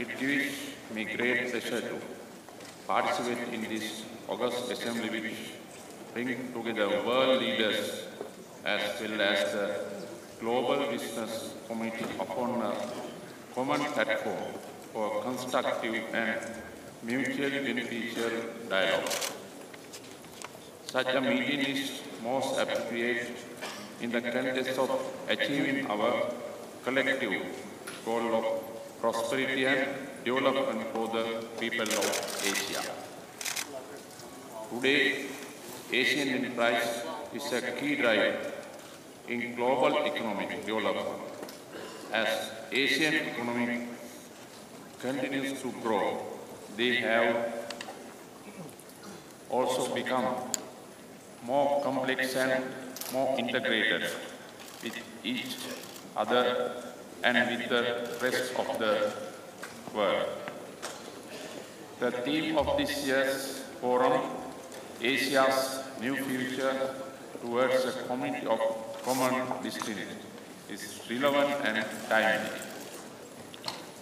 It gives me great pleasure to participate in this August Assembly which brings together world leaders as well as the global business community upon a common platform for constructive and mutually beneficial dialogue. Such a meeting is most appropriate in the context of achieving our collective goal of prosperity and development for the people of Asia. Today, Asian enterprise is a key driver in global economic development. As Asian economy continues to grow, they have also become more complex and more integrated with each other and with the rest of the world. The theme of this year's forum, Asia's New Future Towards a Community of Common Destiny, is relevant and timely.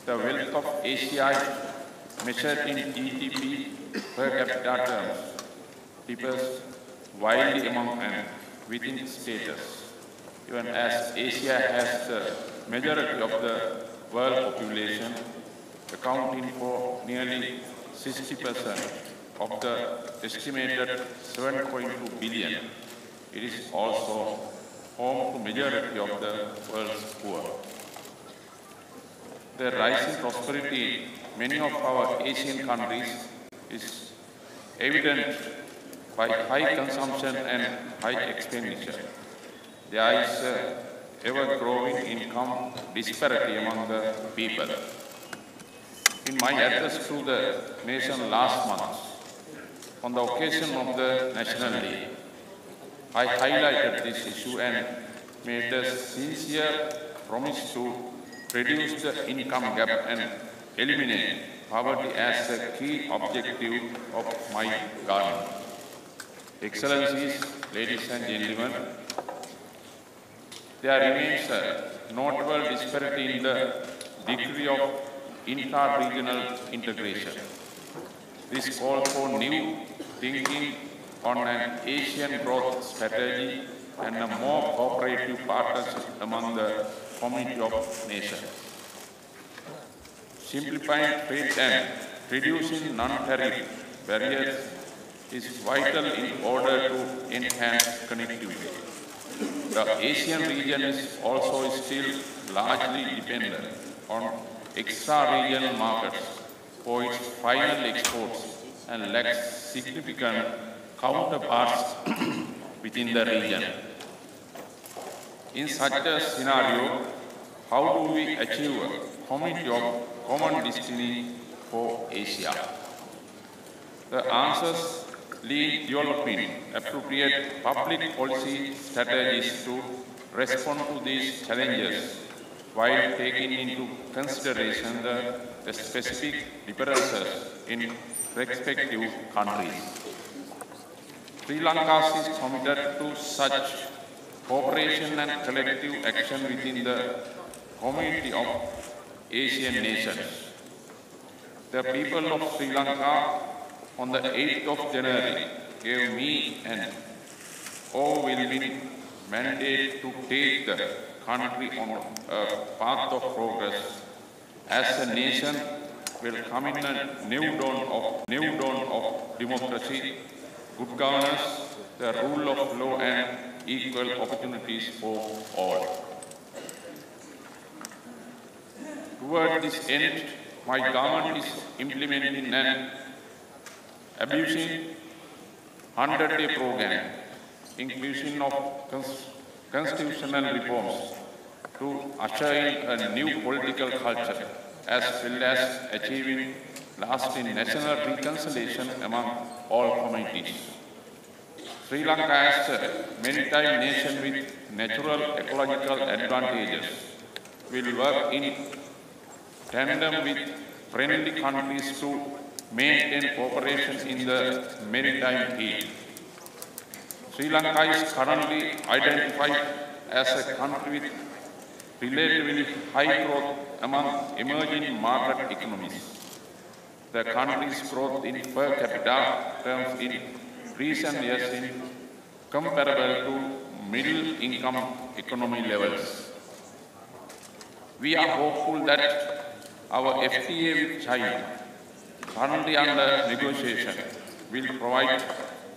The wealth of Asia, measured in GDP per capita terms, differs widely among and within status, even as Asia has the majority of the world population, accounting for nearly 60% of the estimated 7.2 billion. It is also home to majority of the world's poor. The rising prosperity in many of our Asian countries is evident by high consumption and high expenditure. There is ever-growing income disparity among the people. In my address to the nation last month, on the occasion of the National Day, I highlighted this issue and made a sincere promise to reduce the income gap and eliminate poverty as a key objective of my government. Excellencies, ladies and gentlemen, there remains a notable disparity in the degree of intra-regional integration. This calls for new thinking on an Asian growth strategy and a more cooperative partnership among the community of nations. Simplifying trade and reducing non-tariff barriers is vital in order to enhance connectivity. The Asian region is also still largely dependent on extra-regional markets for its final exports and lacks significant counterparts within the region. In such a scenario, how do we achieve a community of common destiny for Asia? The answers lead developing appropriate public policy strategies to respond to these challenges while taking into consideration the specific differences in respective countries. Sri Lanka is committed to such cooperation and collective action within the community of Asian nations. The people of Sri Lanka on the 8th of January gave me an overwhelming mandate to take the country on a path of progress as a nation will come in a new dawn of democracy, good governance, the rule of law and equal opportunities for all. Toward this end, my government is implementing an abusing 100-day program, inclusion of constitutional reforms to usher in a new political culture, as well as achieving lasting national reconciliation among all communities. Sri Lanka as a maritime nation with natural ecological advantages will work in tandem with friendly countries to maintain cooperation in the maritime field. Sri Lanka is currently identified as a country with relatively high growth among emerging market economies. The country's growth in per capita terms in recent years is comparable to middle income economy levels. We are hopeful that our FTA with China, currently under negotiation, will provide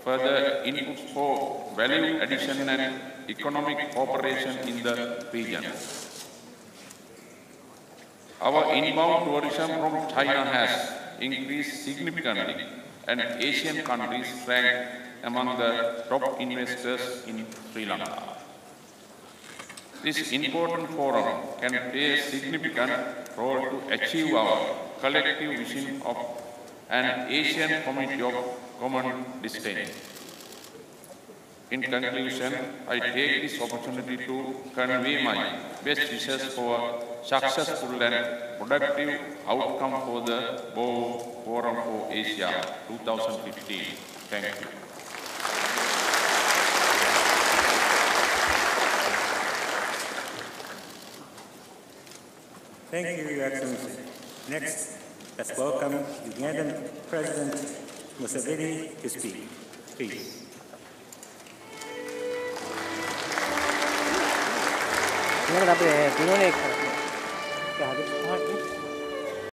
further inputs for value addition and economic cooperation in the region. Our inbound tourism from China has increased significantly, and Asian countries rank among the top investors in Sri Lanka. This important forum can play a significant role to achieve our collective vision of an Asian community of common destiny. In conclusion, I take this opportunity to convey my best wishes for a successful and productive outcome for the Boao Forum for Asia 2015. Thank you. Thank you, Your Excellency. Next, let's welcome Ugandan President Museveni to speak. Please. Gimana tapi? Bingung nih.